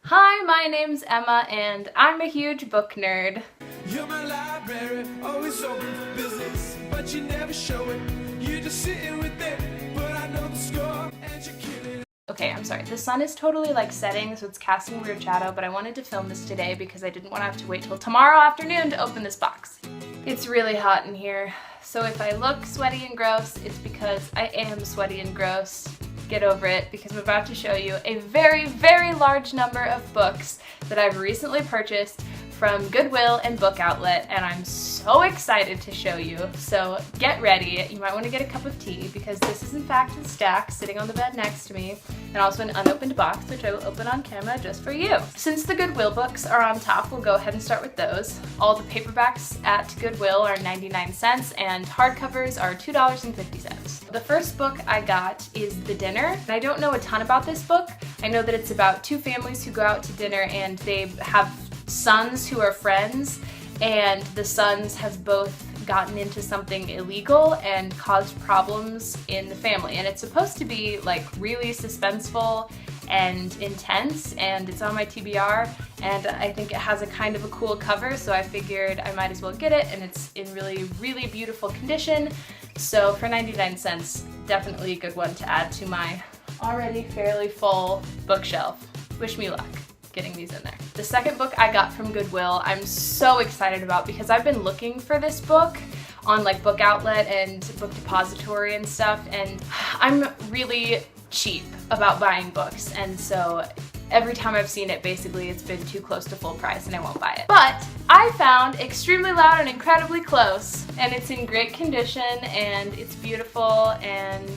Hi, my name's Emma and I'm a huge book nerd. You're my library, always open for business, but you never show it. You're just sitting with it, but I know the score and you're killing it. Okay, I'm sorry. The sun is totally like setting, so it's casting a weird shadow, but I wanted to film this today because I didn't want to have to wait till tomorrow afternoon to open this box. It's really hot in here, so if I look sweaty and gross, it's because I am sweaty and gross. Get over it, because I'm about to show you a very, very large number of books that I've recently purchased from Goodwill and Bookoutlet, and I'm so excited to show you. So get ready. You might want to get a cup of tea because this is in fact a stack sitting on the bed next to me, and also an unopened box, which I will open on camera just for you. Since the Goodwill books are on top, we'll go ahead and start with those. All the paperbacks at Goodwill are 99 cents and hardcovers are $2.50. The first book I got is The Dinner, and I don't know a ton about this book. I know that it's about two families who go out to dinner and they have sons who are friends, and the sons have both gotten into something illegal and caused problems in the family. And it's supposed to be like really suspenseful and intense, and it's on my TBR, and I think it has a kind of a cool cover, so I figured I might as well get it, and it's in really, really beautiful condition. So for 99 cents, definitely a good one to add to my already fairly full bookshelf. Wish me luck getting these in there. The second book I got from Goodwill, I'm so excited about because I've been looking for this book on like Bookoutlet and Book Depository and stuff, and I'm really cheap about buying books, and so every time I've seen it, basically it's been too close to full price and I won't buy it. But I found Extremely Loud and Incredibly Close, and it's in great condition and it's beautiful, and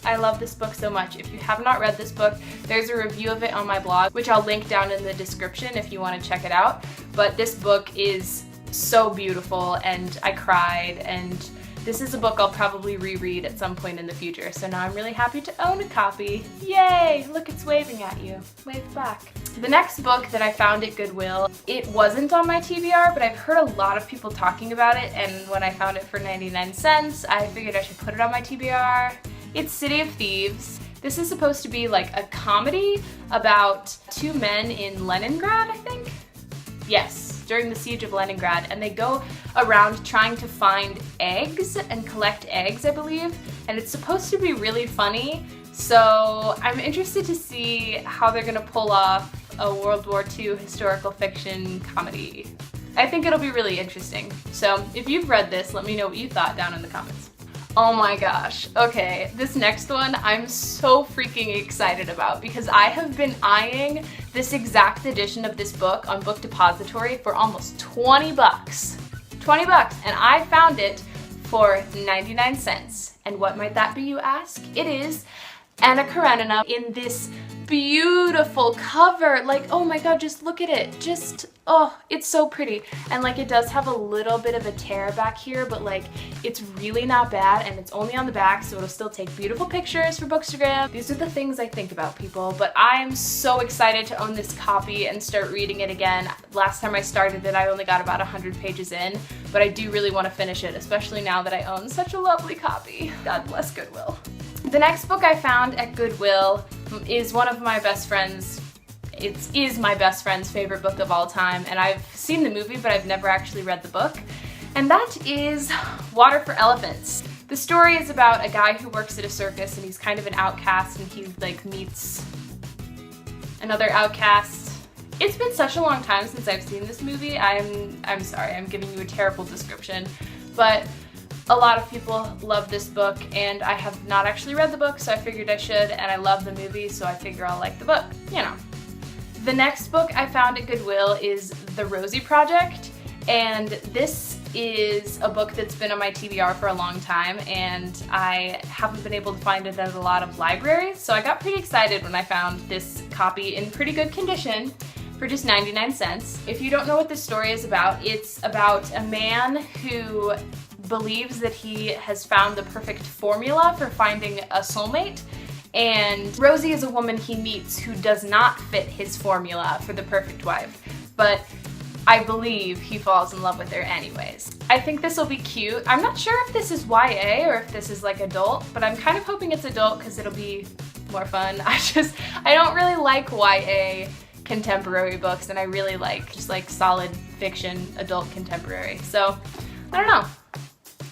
I love this book so much. If you have not read this book, there's a review of it on my blog, which I'll link down in the description if you want to check it out. But this book is so beautiful and I cried, and this is a book I'll probably reread at some point in the future. So now I'm really happy to own a copy. Yay! Look, it's waving at you. Wave back. The next book that I found at Goodwill, it wasn't on my TBR, but I've heard a lot of people talking about it, and when I found it for 99 cents, I figured I should put it on my TBR. It's City of Thieves. This is supposed to be like a comedy about two men in Leningrad, I think? Yes, during the siege of Leningrad, and they go around trying to find eggs and collect eggs, I believe, and it's supposed to be really funny, so I'm interested to see how they're gonna pull off a World War II historical fiction comedy. I think it'll be really interesting. So if you've read this, let me know what you thought down in the comments. Oh my gosh, okay, this next one I'm so freaking excited about because I have been eyeing this exact edition of this book on Book Depository for almost 20 bucks. 20 bucks, and I found it for 99 cents. And what might that be, you ask? It is Anna Karenina in this beautiful cover. Like, oh my god, just look at it. Just, oh, it's so pretty. And like, it does have a little bit of a tear back here, but like, it's really not bad, and it's only on the back, so it'll still take beautiful pictures for Bookstagram. These are the things I think about, people, but I'm so excited to own this copy and start reading it again. Last time I started it, I only got about 100 pages in, but I do really want to finish it, especially now that I own such a lovely copy. God bless Goodwill. The next book I found at Goodwill is one of my best friends. It is my best friend's favorite book of all time, and I've seen the movie, but I've never actually read the book, and that is Water for Elephants. The story is about a guy who works at a circus, and he's kind of an outcast, and he like meets another outcast. It's been such a long time since I've seen this movie. I'm sorry, I'm giving you a terrible description, but a lot of people love this book, and I have not actually read the book, so I figured I should, and I love the movie, so I figure I'll like the book, you know. The next book I found at Goodwill is The Rosie Project, and this is a book that's been on my TBR for a long time, and I haven't been able to find it at a lot of libraries, so I got pretty excited when I found this copy in pretty good condition for just 99 cents. If you don't know what this story is about, it's about a man who believes that he has found the perfect formula for finding a soulmate, and Rosie is a woman he meets who does not fit his formula for the perfect wife, but I believe he falls in love with her anyways. I think this will be cute. I'm not sure if this is YA or if this is like adult, but I'm kind of hoping it's adult because it'll be more fun. I don't really like YA contemporary books, and I really like just like solid fiction, adult contemporary. So, I don't know.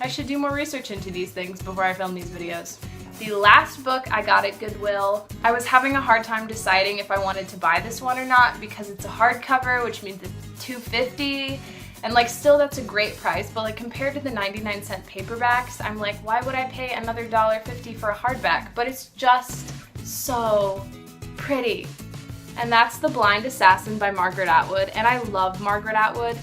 I should do more research into these things before I film these videos. The last book I got at Goodwill, I was having a hard time deciding if I wanted to buy this one or not because it's a hardcover, which means it's $2.50, and like still that's a great price, but like compared to the 99-cent paperbacks, I'm like, why would I pay another $1.50 for a hardback? But it's just so pretty. And that's The Blind Assassin by Margaret Atwood, and I love Margaret Atwood,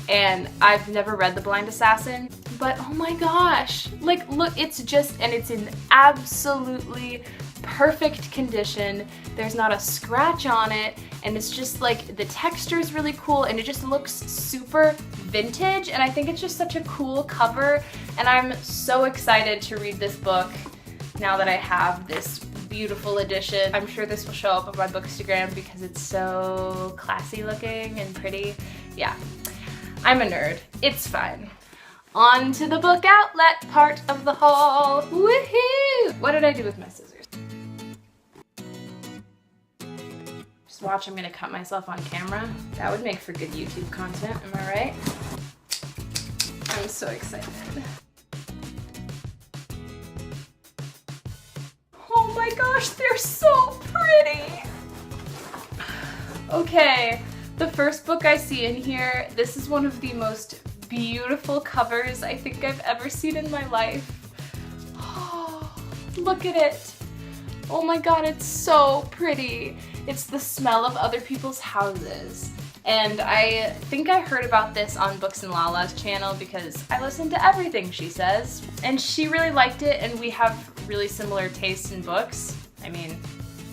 and I've never read The Blind Assassin, but oh my gosh, like look, it's just, and it's in absolutely perfect condition. There's not a scratch on it, and it's just like the texture is really cool, and it just looks super vintage, and I think it's just such a cool cover, and I'm so excited to read this book now that I have this beautiful edition. I'm sure this will show up on my Bookstagram because it's so classy looking and pretty. Yeah, I'm a nerd. It's fine. On to the book outlet part of the haul. Woohoo! What did I do with my scissors? Just watch, I'm gonna cut myself on camera. That would make for good YouTube content, am I right? I'm so excited. Oh my gosh, they're so pretty! Okay, the first book I see in here, this is one of the most beautiful covers I think I've ever seen in my life. Oh, look at it. Oh my god, it's so pretty. It's the smell of other people's houses. And I think I heard about this on Books and Lala's channel because I listen to everything she says. And she really liked it, and we have really similar tastes in books. I mean,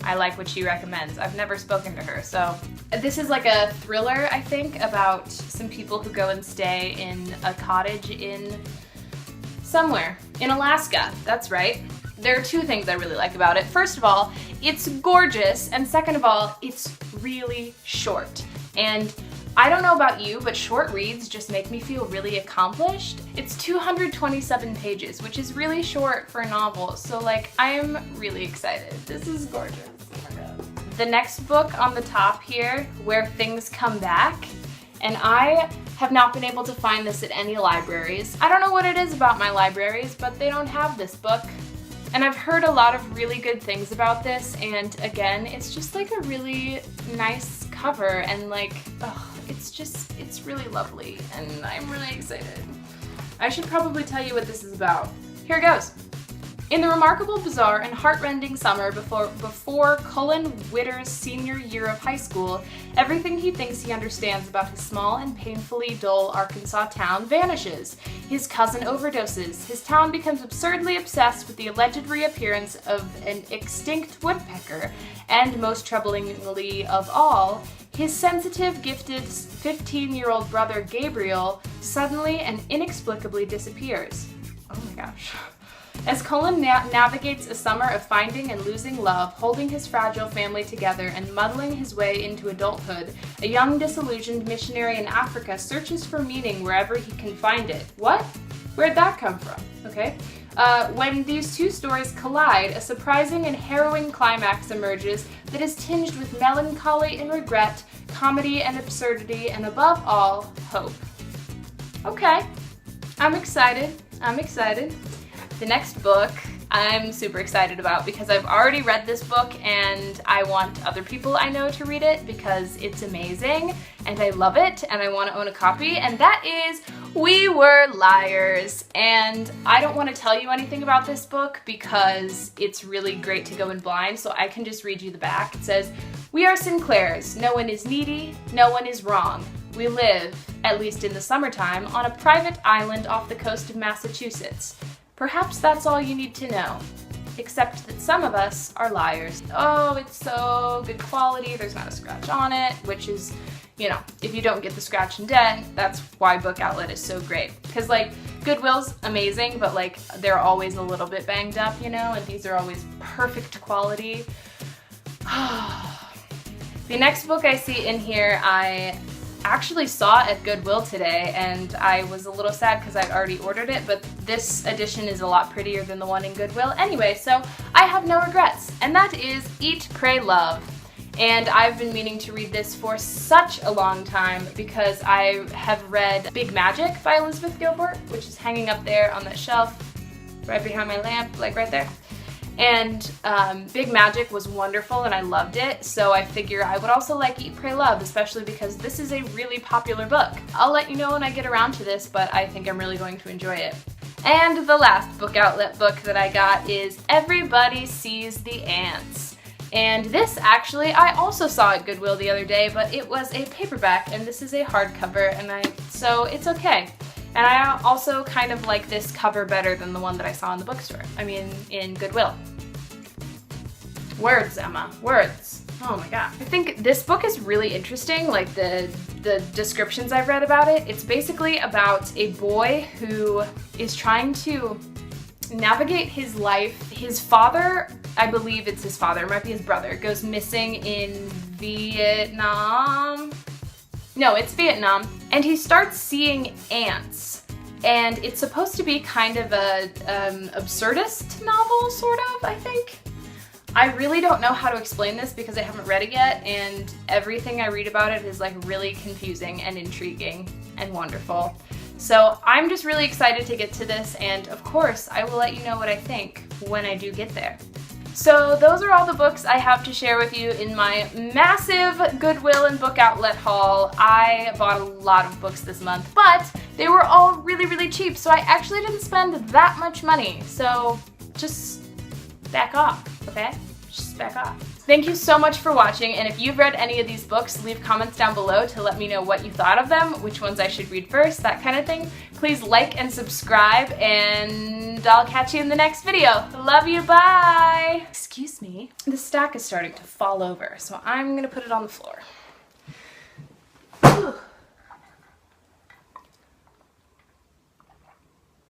I like what she recommends. I've never spoken to her, so. This is like a thriller, I think, about some people who go and stay in a cottage in somewhere. In Alaska, that's right. There are two things I really like about it. First of all, it's gorgeous, and second of all, it's really short. And I don't know about you, but short reads just make me feel really accomplished. It's 227 pages, which is really short for a novel, so like, I am really excited. This is gorgeous. Oh my god. The next book on the top here, Where Things Come Back, and I have not been able to find this at any libraries. I don't know what it is about my libraries, but they don't have this book. And I've heard a lot of really good things about this, and again, it's just like a really nice cover, and like, oh, it's really lovely, and I'm really excited. I should probably tell you what this is about. Here it goes. In the remarkable, bizarre, and heartrending summer before Cullen Witter's senior year of high school, everything he thinks he understands about his small and painfully dull Arkansas town vanishes. His cousin overdoses. His town becomes absurdly obsessed with the alleged reappearance of an extinct woodpecker, and most troublingly of all, his sensitive, gifted 15-year-old brother Gabriel suddenly and inexplicably disappears. Oh my gosh. As Cullen navigates a summer of finding and losing love, holding his fragile family together, and muddling his way into adulthood, a young disillusioned missionary in Africa searches for meaning wherever he can find it. What? Where'd that come from? Okay. When these two stories collide, a surprising and harrowing climax emerges that is tinged with melancholy and regret, comedy and absurdity, and above all, hope. Okay. I'm excited. The next book I'm super excited about because I've already read this book and I want other people I know to read it because it's amazing and I love it and I want to own a copy, and that is We Were Liars. And I don't want to tell you anything about this book because it's really great to go in blind, so I can just read you the back. It says, "We are Sinclairs. No one is needy. No one is wrong. We live, at least in the summertime, on a private island off the coast of Massachusetts. Perhaps that's all you need to know, except that some of us are liars." Oh, it's so good quality. There's not a scratch on it, which is, you know, if you don't get the scratch and dent, that's why Book Outlet is so great. Because like, Goodwill's amazing, but like, they're always a little bit banged up, you know, and these are always perfect quality. The next book I see in here, I actually saw at Goodwill today, and I was a little sad because I'd already ordered it, but this edition is a lot prettier than the one in Goodwill anyway, so I have no regrets, and that is Eat, Pray, Love. And I've been meaning to read this for such a long time because I have read Big Magic by Elizabeth Gilbert, which is hanging up there on that shelf right behind my lamp, like right there. And Big Magic was wonderful and I loved it, so I figure I would also like Eat, Pray, Love, especially because this is a really popular book. I'll let you know when I get around to this, but I think I'm really going to enjoy it. And the last book outlet book that I got is Everybody Sees the Ants. And this actually I also saw at Goodwill the other day, but it was a paperback and this is a hardcover, and so it's okay. And I also kind of like this cover better than the one that I saw in the bookstore. I mean, in Goodwill. Words, Emma, words. Oh my god. I think this book is really interesting, like the descriptions I've read about it. It's basically about a boy who is trying to navigate his life. His father, I believe it's his father, it might be his brother, goes missing in Vietnam. No, it's Vietnam. And he starts seeing ants. And it's supposed to be kind of a absurdist novel, sort of, I think. I really don't know how to explain this because I haven't read it yet, and everything I read about it is like really confusing and intriguing and wonderful. So I'm just really excited to get to this, and of course I will let you know what I think when I do get there. So those are all the books I have to share with you in my massive Goodwill and book outlet haul. I bought a lot of books this month, but they were all really, really cheap, so I actually didn't spend that much money. So just back off, okay? Just back off. Thank you so much for watching, and if you've read any of these books, leave comments down below to let me know what you thought of them, which ones I should read first, that kind of thing. Please like and subscribe, and I'll catch you in the next video. Love you, bye! Excuse me. The stack is starting to fall over, so I'm gonna put it on the floor.